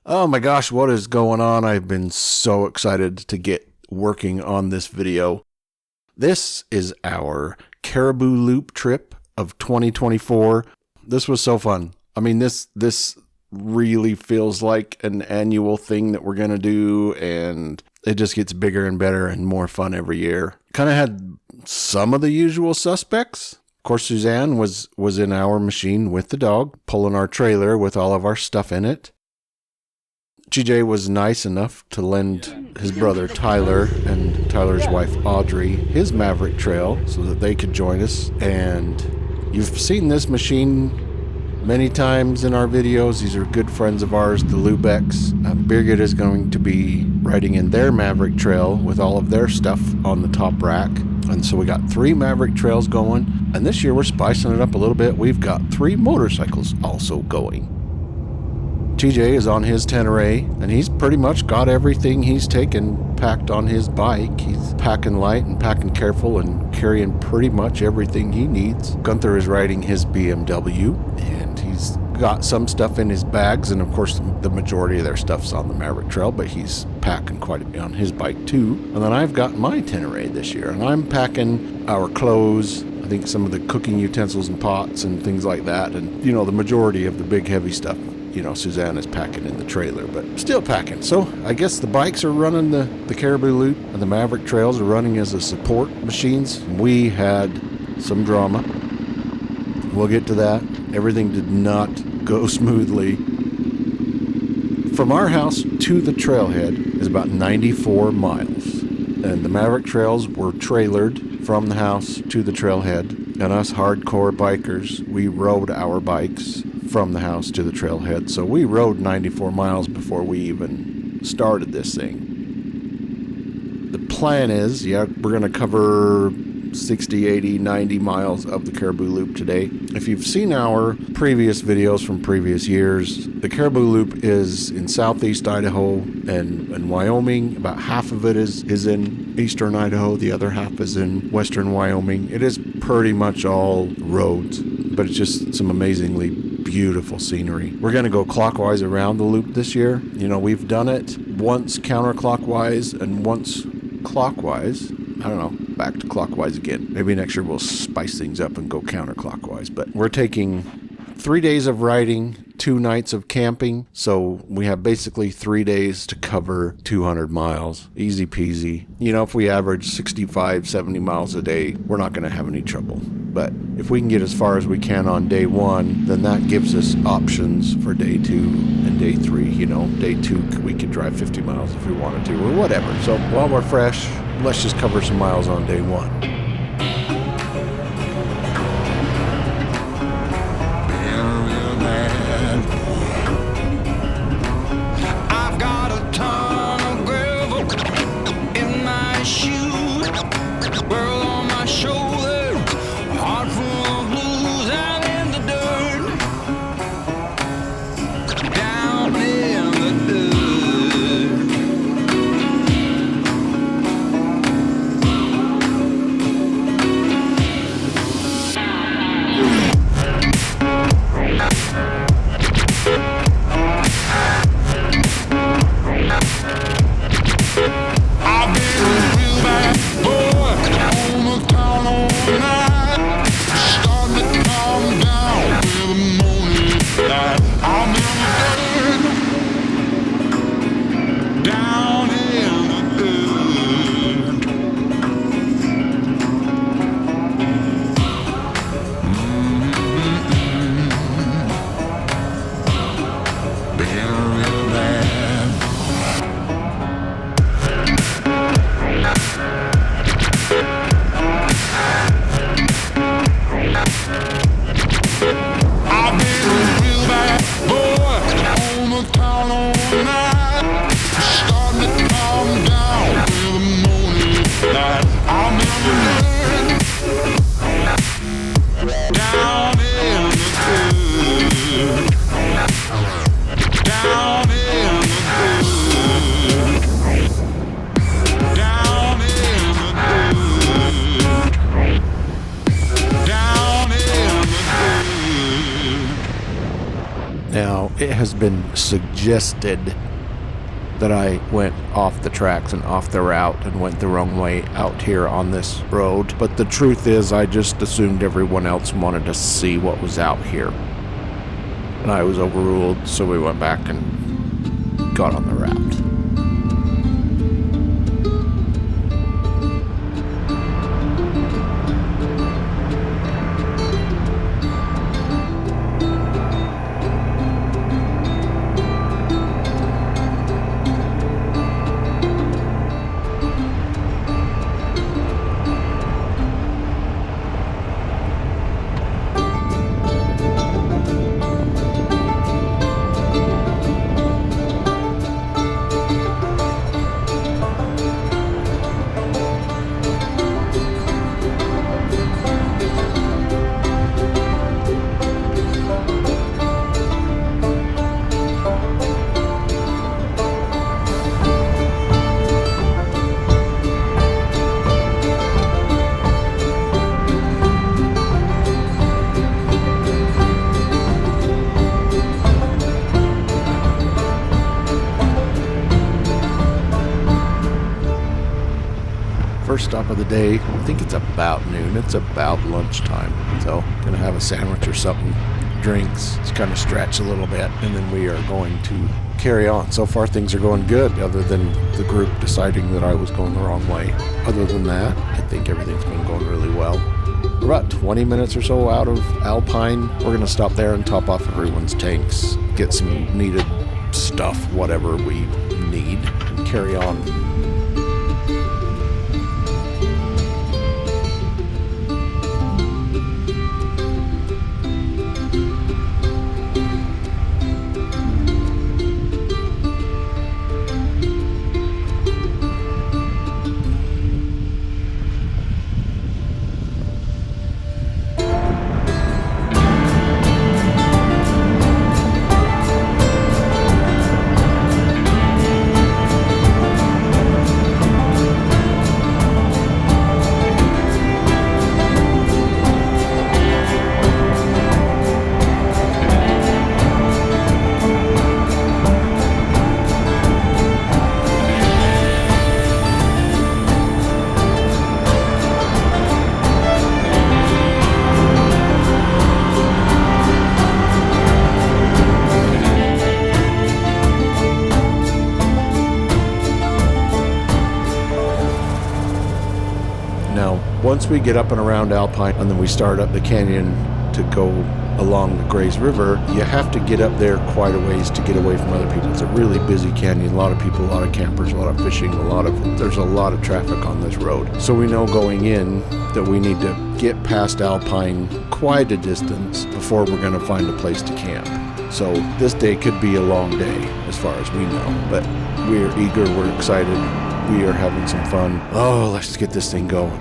Oh my gosh, what is going on? I've been so excited to get working on this video. This is our Caribou Loop trip of 2024. This was so fun. I mean, this really feels like an annual thing that we're going to do, and it just gets bigger and better and more fun every year. Kind of had some of the usual suspects. Of course, Suzanne was in our machine with the dog, pulling our trailer with all of our stuff in it. GJ was nice enough to lend his brother Tyler and Tyler's wife Audrey his Maverick Trail so that they could join us. And you've seen this machine many times in our videos. These are good friends of ours, the Lubecks. Birgit is going to be riding in their Maverick Trail with all of their stuff on the top rack. And so we got 3 Maverick Trails going. And this year we're spicing it up a little bit. We've got 3 motorcycles also going. TJ is on his Tenere, and he's pretty much got everything he's taken packed on his bike. He's packing light and packing careful and carrying pretty much everything he needs. Gunther is riding his BMW, and he's got some stuff in his bags, and of course the majority of their stuff's on the Maverick Trail, but he's packing quite a bit on his bike too. And then I've got my Tenere this year, and I'm packing our clothes, I think some of the cooking utensils and pots and things like that, and the majority of the big heavy stuff. Suzanne is packing in the trailer, but still packing. So I guess the bikes are running the Caribou Loop, and the Maverick Trails are running as a support machines. We had some drama. We'll get to that. Everything did not go smoothly. From our house to the trailhead is about 94 miles, and the Maverick Trails were trailered from the house to the trailhead, and us hardcore bikers, we rode our bikes from the house to the trailhead. So we rode 94 miles before we even started this thing. The plan is, we're going to cover 60, 80, 90 miles of the Caribou Loop today. If you've seen our previous videos from previous years, the Caribou Loop is in southeast Idaho and Wyoming. About half of it is in eastern Idaho. The other half is in western Wyoming. It is pretty much all roads, but it's just some amazingly beautiful scenery. We're going to go clockwise around the loop this year. We've done it once counterclockwise and once clockwise. I don't know, back to clockwise again. Maybe next year we'll spice things up and go counterclockwise. But we're taking 3 days of riding, 2 nights of camping. So we have basically 3 days to cover 200 miles. Easy peasy. If we average 65, 70 miles a day, we're not going to have any trouble. But if we can get as far as we can on day 1, then that gives us options for day 2 and day 3. Day 2, we could drive 50 miles if we wanted to or whatever. So while we're fresh, let's just cover some miles on day 1. Down in been suggested that I went off the tracks and off the route and went the wrong way out here on this road. But the truth is, I just assumed everyone else wanted to see what was out here. And I was overruled, so we went back and got on the route. First stop of the day. I think it's about noon. It's about lunchtime. So gonna have a sandwich or something, drinks, just kind of stretch a little bit, and then we are going to carry on. So far things are going good, other than the group deciding that I was going the wrong way. Other than that, I think everything's been going really well. We're about 20 minutes or so out of Alpine. We're gonna stop there and top off everyone's tanks, get some needed stuff, whatever we need, and carry on. Once we get up and around Alpine and then we start up the canyon to go along the Grays River, you have to get up there quite a ways to get away from other people. It's a really busy canyon, a lot of people, a lot of campers, a lot of fishing, there's a lot of traffic on this road. So we know going in that we need to get past Alpine quite a distance before we're going to find a place to camp. So this day could be a long day as far as we know, but we're eager, we're excited, we are having some fun. Oh, let's just get this thing going.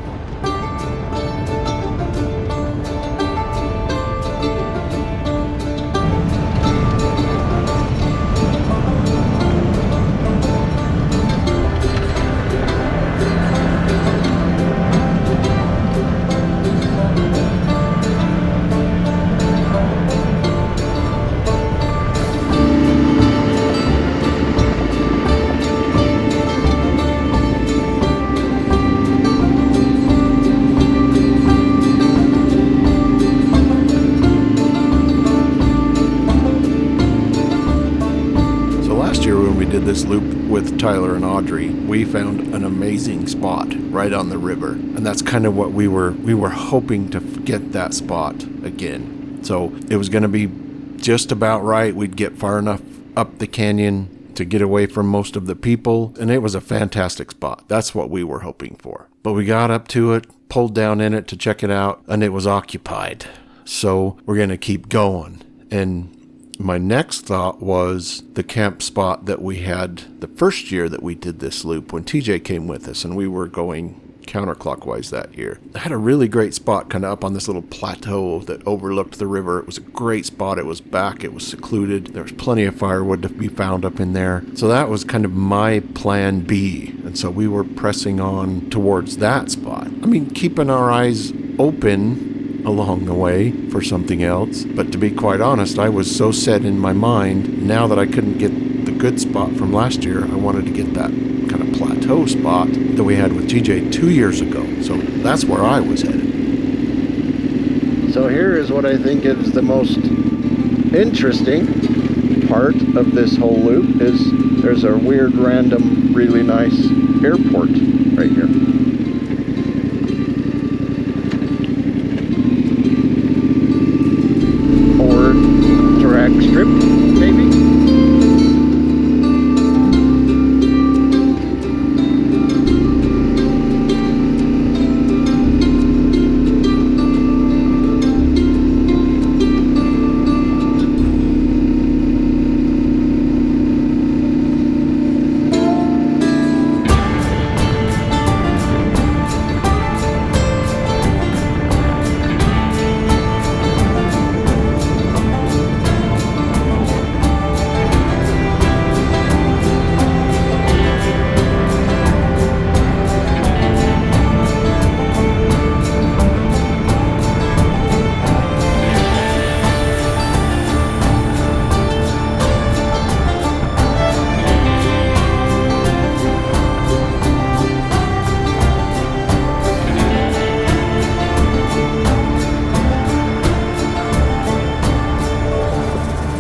This loop with Tyler and Audrey, we found an amazing spot right on the river, and that's kind of what we were hoping to get that spot again. So it was going to be just about right. We'd get far enough up the canyon to get away from most of the people, and it was a fantastic spot. That's what we were hoping for. But we got up to it, pulled down in it to check it out, and it was occupied. So we're going to keep going. And my next thought was the camp spot that we had the first year that we did this loop when TJ came with us and we were going counterclockwise that year. I had a really great spot kind of up on this little plateau that overlooked the river. It was a great spot. It was back. It was secluded. There was plenty of firewood to be found up in there. So that was kind of my plan B. And so we were pressing on towards that spot. I mean, keeping our eyes open along the way for something else. But to be quite honest, I was so set in my mind, now that I couldn't get the good spot from last year, I wanted to get that kind of plateau spot that we had with TJ 2 years ago. So that's where I was headed. So here is what I think is the most interesting part of this whole loop is there's a weird, random, really nice airport right here. Or track strip, maybe?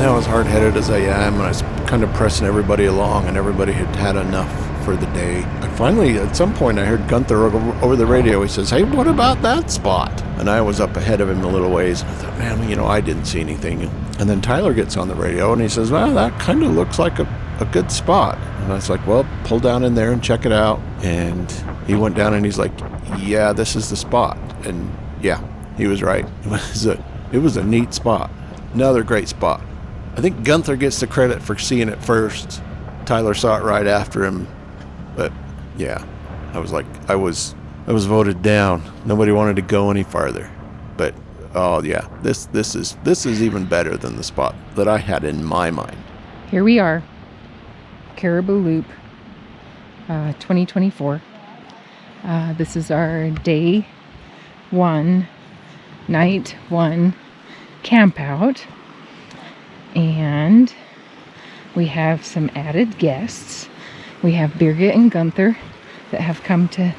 Now, as hard-headed as I am, and I was kind of pressing everybody along, and everybody had had enough for the day. I finally, at some point, I heard Gunther over the radio. He says, "Hey, what about that spot?" And I was up ahead of him a little ways. And I thought, man, I didn't see anything. And then Tyler gets on the radio, and he says, "Well, that kind of looks like a good spot." And I was like, "Well, pull down in there and check it out." And he went down, and he's like, "Yeah, this is the spot." And yeah, he was right. It was a neat spot. Another great spot. I think Gunther gets the credit for seeing it first. Tyler saw it right after him. But yeah, I was voted down. Nobody wanted to go any farther. But oh yeah, this is even better than the spot that I had in my mind. Here we are, Caribou Loop, 2024. This is our day 1, night 1 camp out. And we have some added guests. We have Birgit and Gunther that have come to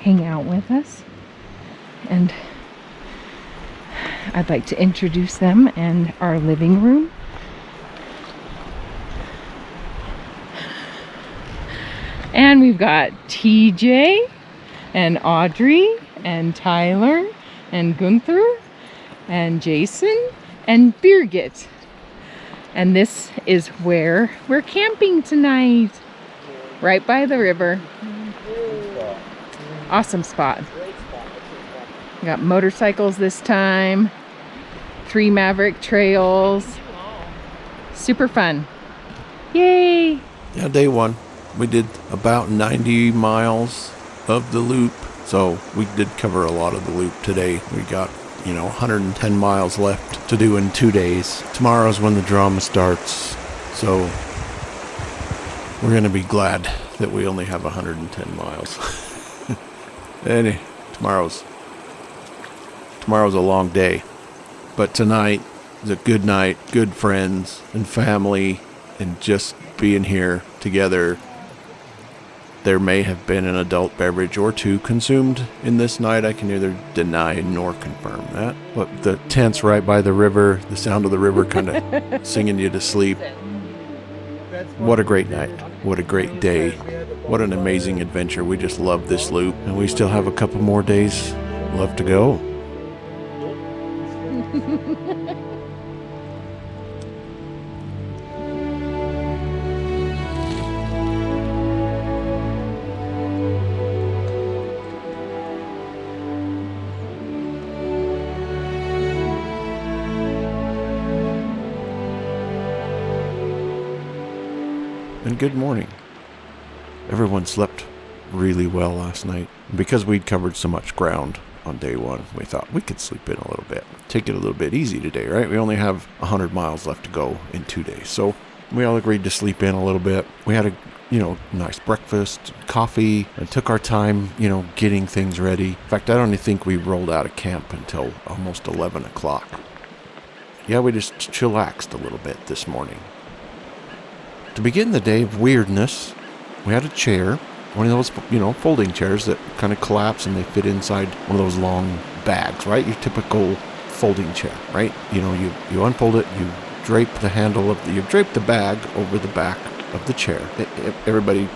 hang out with us. And I'd like to introduce them and our living room. And we've got TJ and Audrey and Tyler and Gunther and Jason and Birgit. And this is where we're camping tonight, right by the river. Awesome spot. We got motorcycles this time, 3 Maverick Trails. Super fun. Yay! Yeah, day 1. We did about 90 miles of the loop. So we did cover a lot of the loop today. We got 110 miles left to do in 2 days. Tomorrow's when the drama starts, so we're going to be glad that we only have 110 miles. Tomorrow's a long day, but tonight is a good night, good friends and family, and just being here together. There may have been an adult beverage or 2 consumed in this night. I can neither deny nor confirm that. But the tent's right by the river, the sound of the river kind of singing you to sleep. What a great night. What a great day. What an amazing adventure. We just love this loop, and we still have a couple more days left to go. And good morning. Everyone slept really well last night. Because we'd covered so much ground on day 1, we thought we could sleep in a little bit. Take it a little bit easy today, right? We only have 100 miles left to go in 2 days. So we all agreed to sleep in a little bit. We had nice breakfast, coffee, and took our time, getting things ready. In fact, I don't even think we rolled out of camp until almost 11 o'clock. Yeah, we just chillaxed a little bit this morning. To begin the day of weirdness, we had a chair, one of those, folding chairs that kind of collapse and they fit inside one of those long bags, right? Your typical folding chair, right? You unfold it, you drape the bag over the back of the chair. Everybody, you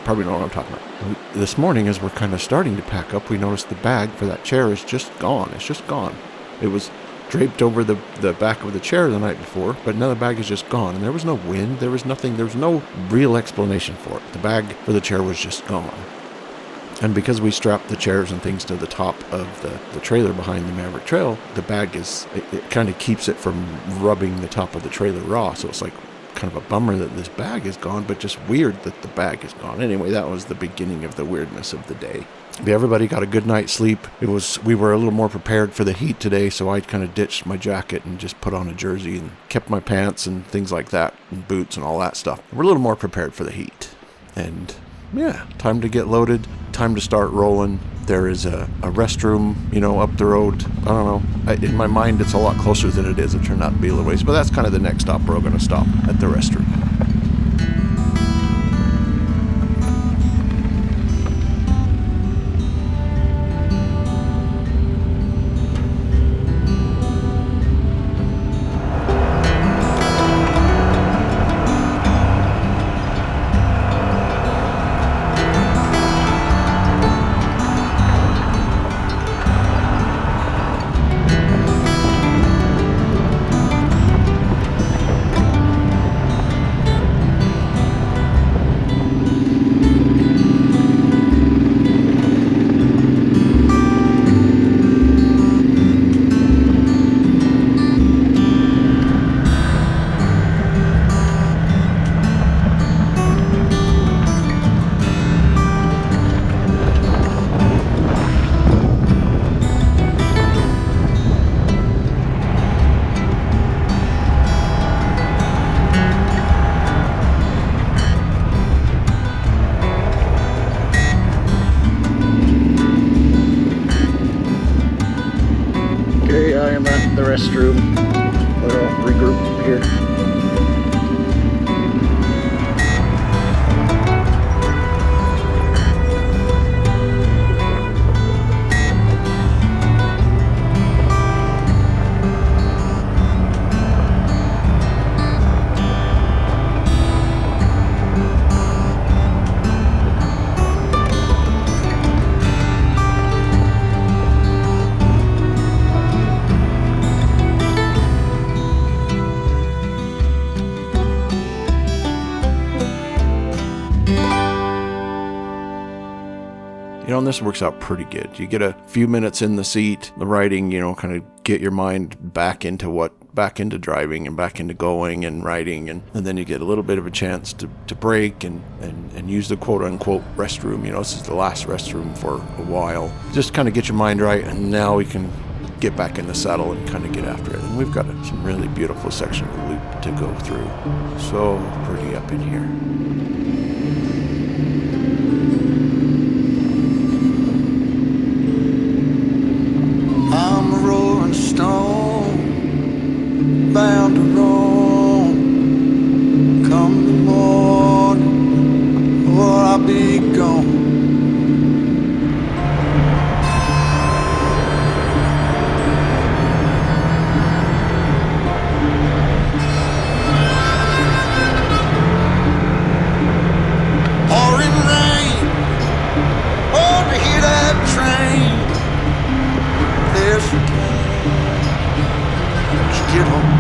probably know what I'm talking about. This morning, as we're kind of starting to pack up, we noticed the bag for that chair is just gone. It's just gone. It was draped over the back of the chair the night before, but now the bag is just gone. And there was no wind. There was nothing. There was no real explanation for it. The bag for the chair was just gone. And because we strapped the chairs and things to the top of the trailer behind the Maverick Trail, the bag it kind of keeps it from rubbing the top of the trailer raw. So it's like kind of a bummer that this bag is gone, but just weird that the bag is gone. Anyway, that was the beginning of the weirdness of the day. Everybody got a good night's sleep. We were a little more prepared for the heat today, so I kind of ditched my jacket and just put on a jersey and kept my pants and things like that, and boots and all that stuff. We're a little more prepared for the heat. And yeah, time to get loaded, time to start rolling. There is a restroom, up the road. I don't know. In my mind, it's a lot closer than it is. It turned out to be a little ways, but that's kind of the next stop. We're going to stop at the restroom. Restroom. We'll regroup here. And this works out pretty good. You get a few minutes in the seat, the riding, kind of get your mind back into driving and back into going and riding. And then you get a little bit of a chance to break and use the quote unquote restroom. This is the last restroom for a while. Just kind of get your mind right. And now we can get back in the saddle and kind of get after it. And we've got some really beautiful section of the loop to go through. So pretty up in here. I'm a rolling stone, bound to roam. Come the morning, or I'll be gone. Pouring rain, oh, to hear that train. There she came. Did you get home?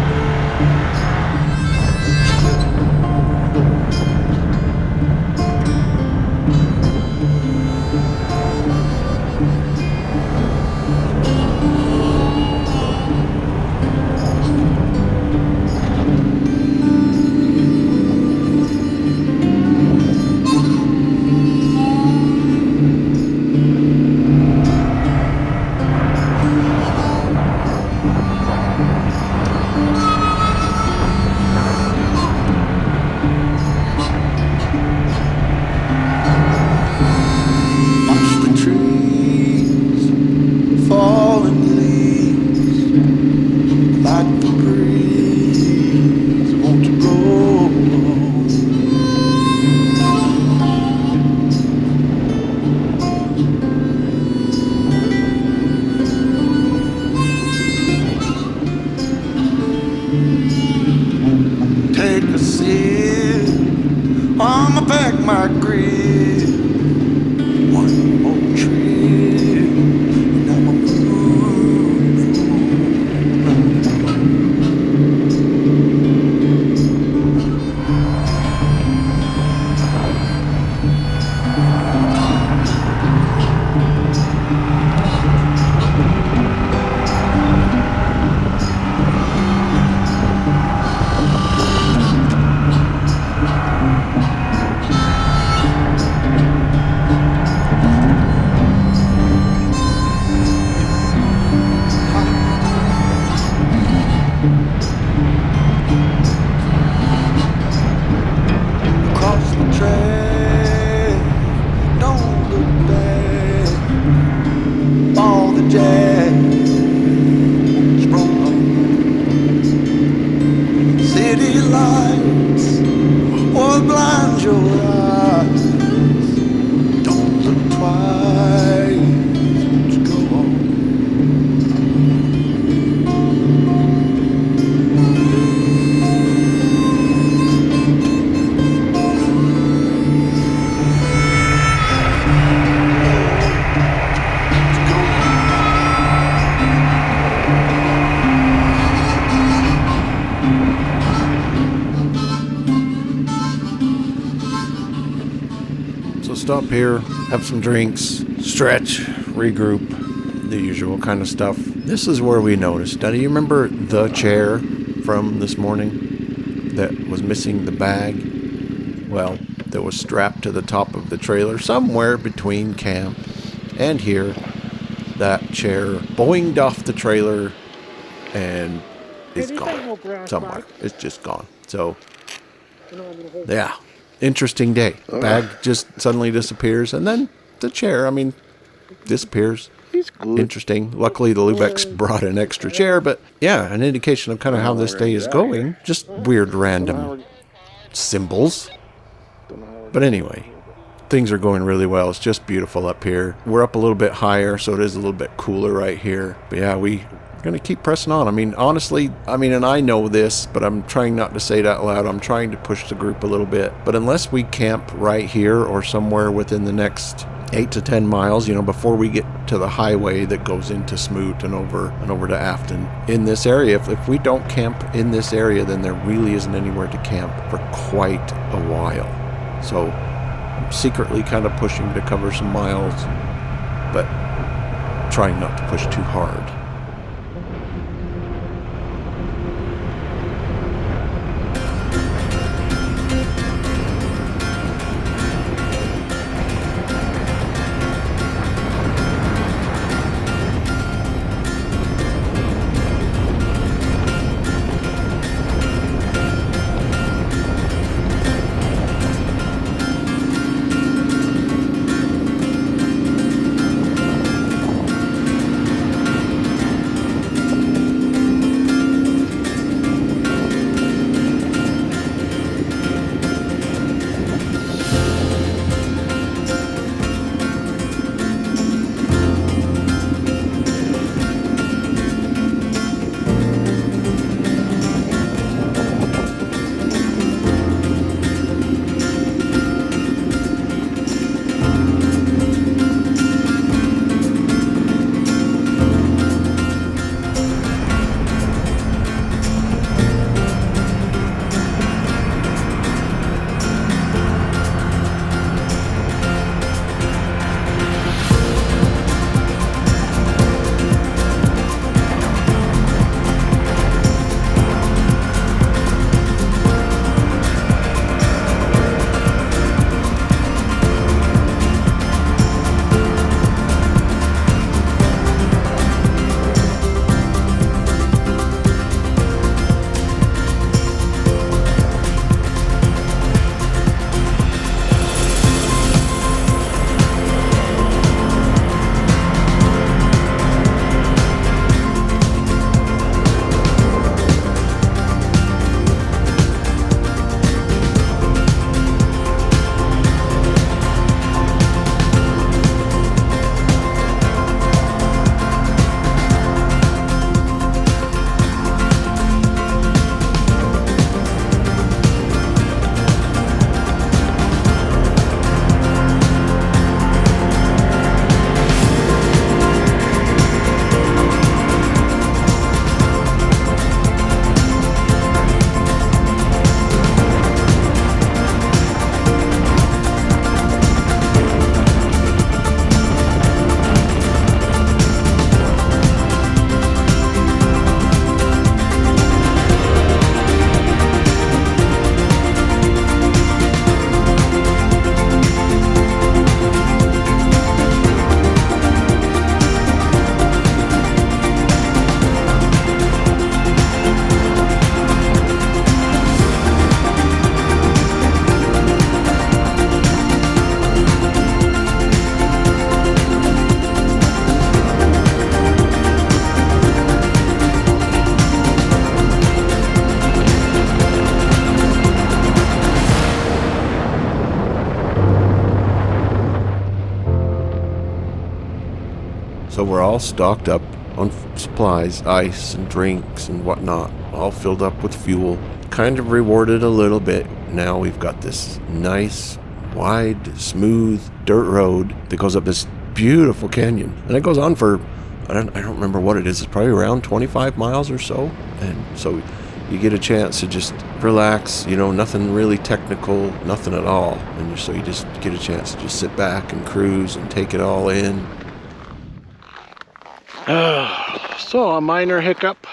my grip. One more trip, and I'm a move across the track. Don't look back. All the jazz roll on. City lights will blind your eyes. Don't look twice. Just go on. So stop here, have some drinks, stretch, regroup, the usual kind of stuff. This is where we noticed. Now, do you remember the chair from this morning that was missing the bag? Well, that was strapped to the top of the trailer somewhere between camp and here. That chair boinged off the trailer and is gone somewhere. It's just gone. So, yeah. Interesting day. Bag just suddenly disappears, and then the chair, disappears. Interesting. Luckily, the Lubeck's brought an extra chair, but yeah, an indication of kind of how this day is going. Just weird random symbols. But anyway, things are going really well. It's just beautiful up here. We're up a little bit higher, so it is a little bit cooler right here. But yeah, we're going to keep pressing on. Honestly, and I know this, but I'm trying not to say it out loud. I'm trying to push the group a little bit. But unless we camp right here or somewhere within the next 8 to 10 miles, before we get to the highway that goes into Smoot and over to Afton, in this area, if we don't camp in this area, then there really isn't anywhere to camp for quite a while. So I'm secretly kind of pushing to cover some miles, but trying not to push too hard. So we're all stocked up on supplies, ice and drinks and whatnot, all filled up with fuel. Kind of rewarded a little bit. Now we've got this nice, wide, smooth dirt road that goes up this beautiful canyon. And it goes on for, I don't remember what it is. It's probably around 25 miles or so. And so you get a chance to just relax, nothing really technical, nothing at all. And so you just get a chance to just sit back and cruise and take it all in. So a minor hiccup.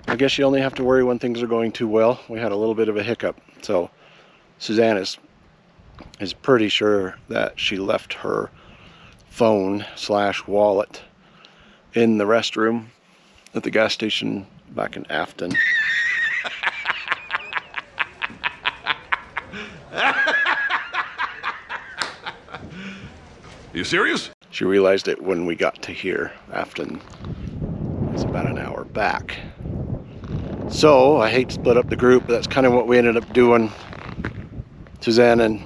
I guess you only have to worry when things are going too well. We had a little bit of a hiccup. So Suzanne is pretty sure that she left her phone/wallet in the restroom at the gas station back in Afton. You serious? She realized it when we got to here. Afton is about an hour back. So I hate to split up the group, but that's kind of what we ended up doing. Suzanne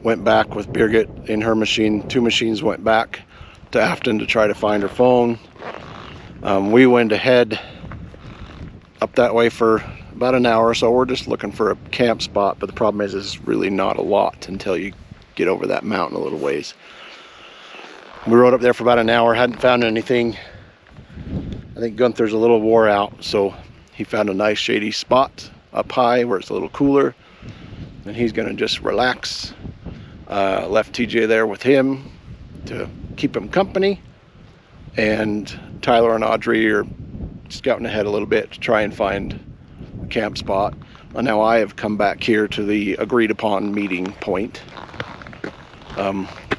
went back with Birgit in her machine. 2 machines went back to Afton to try to find her phone. We went ahead up that way for about an hour, so we're just looking for a camp spot, but the problem is it's really not a lot until you get over that mountain a little ways. We rode up there for about an hour, hadn't found anything. I think Gunther's a little wore out, so he found a nice shady spot up high where it's a little cooler, and he's gonna just relax. Left TJ there with him to keep him company, and Tyler and Audrey are scouting ahead a little bit to try and find a camp spot. And now I have come back here to the agreed upon meeting point,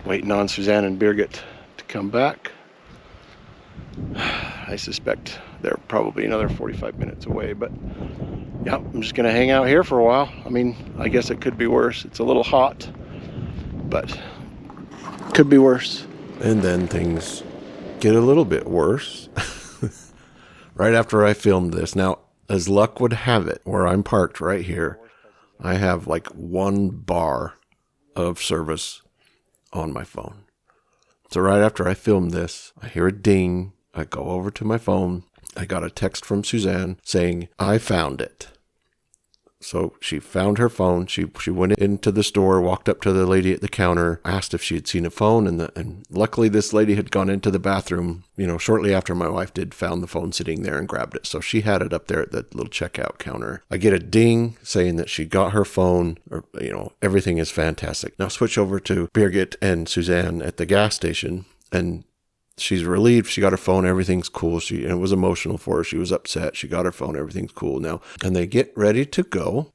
waiting on Suzanne and Birgit to come back. I suspect they're probably another 45 minutes away, but yeah, I'm just gonna hang out here for a while. I mean, I guess it could be worse. It's a little hot, but could be worse. And then things get a little bit worse right after I filmed this. Now, as luck would have it, where I'm parked right here, I have like 1 bar of service on my phone. So right after I filmed this, I hear a ding. I go over to my phone. I got a text from Suzanne saying, I found it. So she found her phone. She went into the store, walked up to the lady at the counter, asked if she had seen a phone. And luckily this lady had gone into the bathroom, shortly after my wife did, found the phone sitting there and grabbed it. So she had it up there at the little checkout counter. I get a ding saying that she got her phone, or, everything is fantastic. Now switch over to Birgit and Suzanne at the gas station, and she's relieved. She got her phone. Everything's cool. It was emotional for her. She was upset. She got her phone. Everything's cool now. And they get ready to go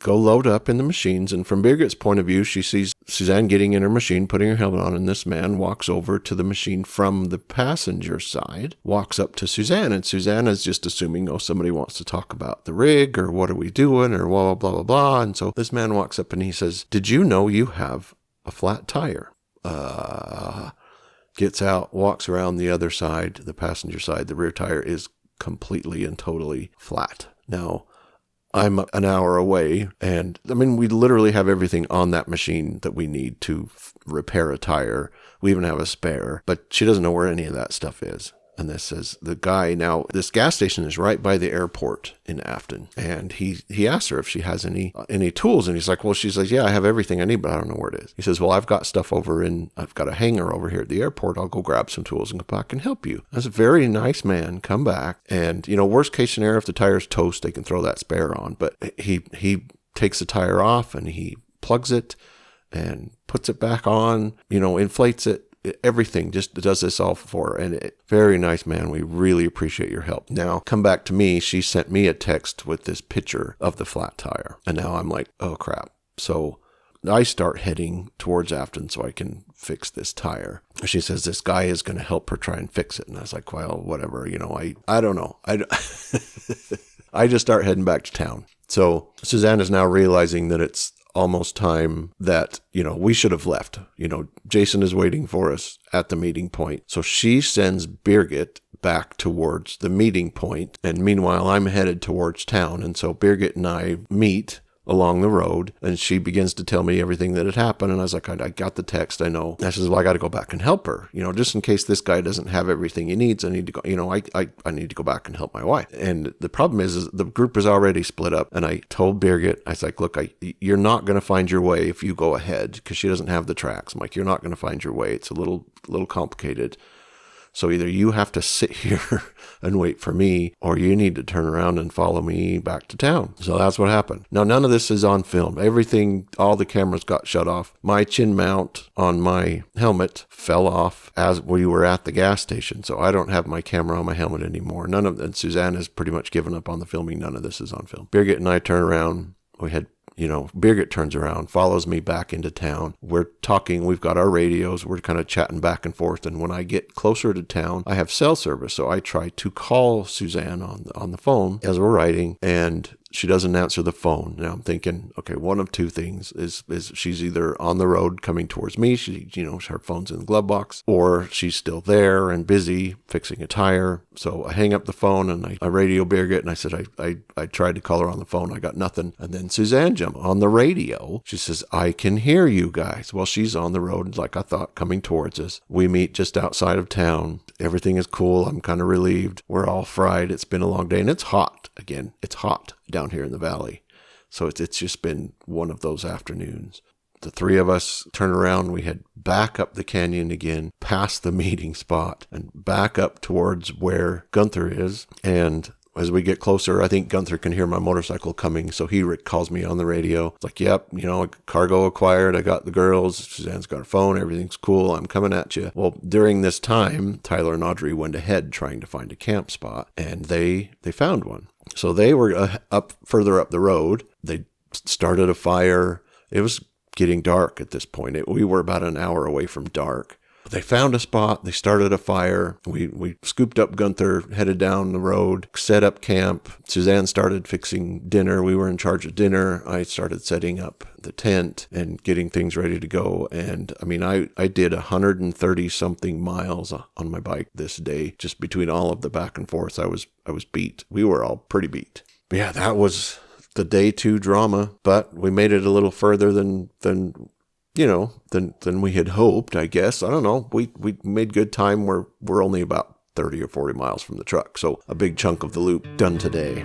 load up in the machines. And from Birgit's point of view, she sees Suzanne getting in her machine, putting her helmet on. And this man walks over to the machine from the passenger side, walks up to Suzanne. And Suzanne is just assuming, somebody wants to talk about the rig, or what are we doing, or blah, blah, blah, blah. And so this man walks up and he says, did you know you have a flat tire? Gets out, walks around the other side, the passenger side. The rear tire is completely and totally flat. Now, I'm an hour away, and we literally have everything on that machine that we need to repair a tire. We even have a spare, but she doesn't know where any of that stuff is. And this says the guy, now this gas station is right by the airport in Afton. And he asked her if she has any tools. And he's like, well, she's like, yeah, I have everything I need, but I don't know where it is. He says, well, I've got a hangar over here at the airport. I'll go grab some tools and come back and help you. That's a very nice man. Come back. And, worst case scenario, if the tire's toast, they can throw that spare on. But he takes the tire off and he plugs it and puts it back on, inflates it. Everything, just does this all for her. And very nice man. We really appreciate your help. Now come back to me. She sent me a text with this picture of the flat tire, and now I'm like, oh crap. So I start heading towards Afton so I can fix this tire. She says this guy is going to help her try and fix it, and I was like, well, whatever. I don't know. I just start heading back to town. So Suzanne is now realizing that it's almost time that, we should have left. Jason is waiting for us at the meeting point. So she sends Birgit back towards the meeting point. And meanwhile, I'm headed towards town. And so Birgit and I meet along the road, and she begins to tell me everything that had happened. And I was like, I got the text, I know. And she says, well, I got to go back and help her, just in case this guy doesn't have everything he needs. I need to go, I need to go back and help my wife. And the problem is the group is already split up. And I told Birgit, I was like, look, you're not going to find your way if you go ahead, because she doesn't have the tracks. I'm like, you're not going to find your way. It's a little complicated. So either you have to sit here and wait for me, or you need to turn around and follow me back to town. So that's what happened. Now, none of this is on film. Everything, all the cameras got shut off. My chin mount on my helmet fell off as we were at the gas station. So I don't have my camera on my helmet anymore. And Suzanne has pretty much given up on the filming. None of this is on film. Birgit and I turn around. We had Birgit turns around, follows me back into town. We're talking, we've got our radios, we're kind of chatting back and forth. And when I get closer to town, I have cell service. So I try to call Suzanne on the phone as we're riding, and she doesn't answer the phone. Now I'm thinking, okay, one of two things is she's either on the road coming towards me, her phone's in the glove box, or she's still there and busy fixing a tire. So I hang up the phone and I radio Birgit, and I said, I tried to call her on the phone. I got nothing. And then Suzanne jumped on the radio. She says, I can hear you guys. Well, she's on the road, like I thought, coming towards us. We meet just outside of town. Everything is cool. I'm kind of relieved. We're all fried. It's been a long day, and it's hot. Again, it's hot down here in the valley. So it's just been one of those afternoons. The three of us turn around. We head back up the canyon again, past the meeting spot, and back up towards where Gunther is. And as we get closer, I think Gunther can hear my motorcycle coming, so he calls me on the radio. It's like, yep, cargo acquired. I got the girls. Suzanne's got her phone. Everything's cool. I'm coming at you. Well, during this time, Tyler and Audrey went ahead trying to find a camp spot, and they found one. So they were further up the road. They started a fire. It was getting dark at this point. We were about an hour away from dark. They found a spot. They started a fire. We scooped up Gunther, headed down the road, set up camp. Suzanne started fixing dinner. We were in charge of dinner. I started setting up the tent and getting things ready to go. And I did 130 something miles on my bike this day, just between all of the back and forth. I was beat. We were all pretty beat. But yeah, that was the day 2 drama, but we made it a little further than we had hoped, I guess. I don't know. We made good time. We're only about 30 or 40 miles from the truck. So a big chunk of the loop done today.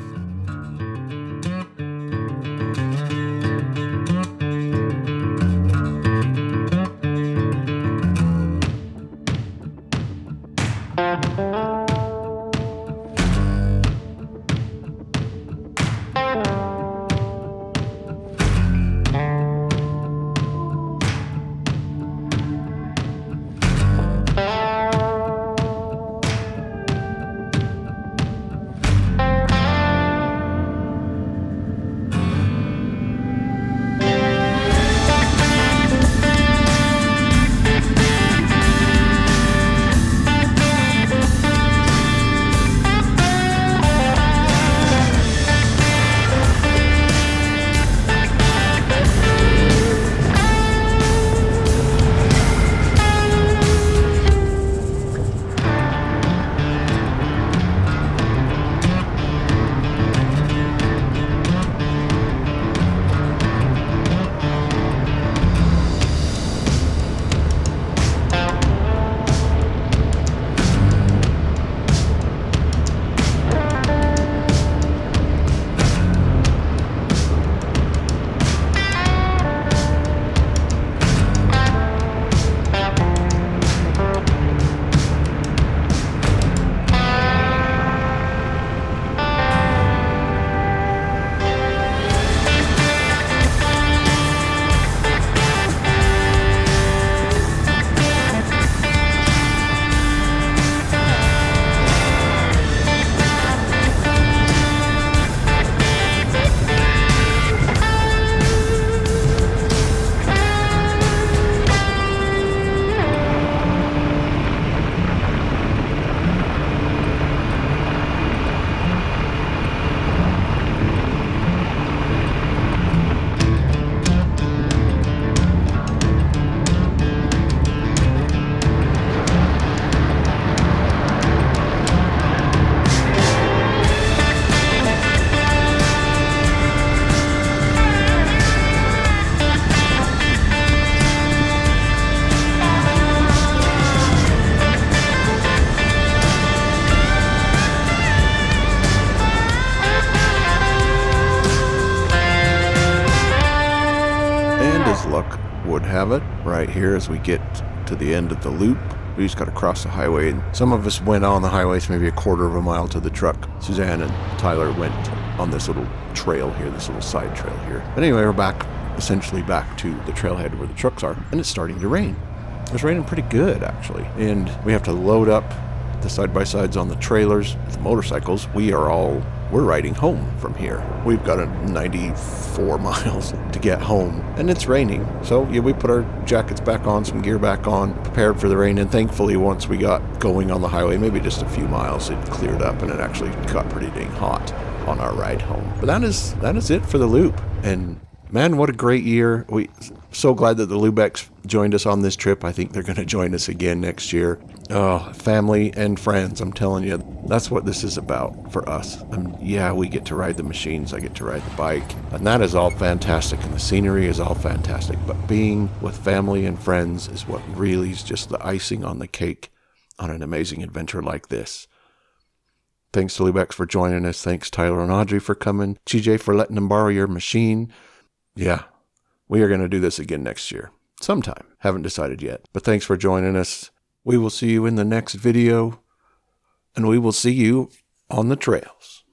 as luck would have it, right here as we get to the end of the loop, we just got to cross the highway. And some of us went on the highway, it's maybe a quarter of a mile to the truck. Suzanne and Tyler went on this little trail here, this little side trail here. But anyway, we're back, essentially back to the trailhead where the trucks are, and it's starting to rain. It's raining pretty good, actually. And we have to load up the side-by-sides on the trailers. The motorcycles, we're riding home from here. We've got a 94 miles to get home, and it's raining. So yeah, we put our jackets back on, some gear back on, prepared for the rain, and thankfully once we got going on the highway, maybe just a few miles, it cleared up and it actually got pretty dang hot on our ride home. But that is it for the loop. And man, what a great year. We so glad that the Lubecs joined us on this trip. I think they're going to join us again next year. Oh, family and friends, I'm telling you, that's what this is about for us. Yeah, we get to ride the machines, I get to ride the bike, and that is all fantastic, and the scenery is all fantastic, but being with family and friends is what really is just the icing on the cake on an amazing adventure like this. Thanks to Lubecs for joining us. Thanks Tyler and Audrey for coming. TJ for letting them borrow your machine. Yeah, we are going to do this again next year. Sometime. Haven't decided yet. But thanks for joining us. We will see you in the next video, and we will see you on the trails.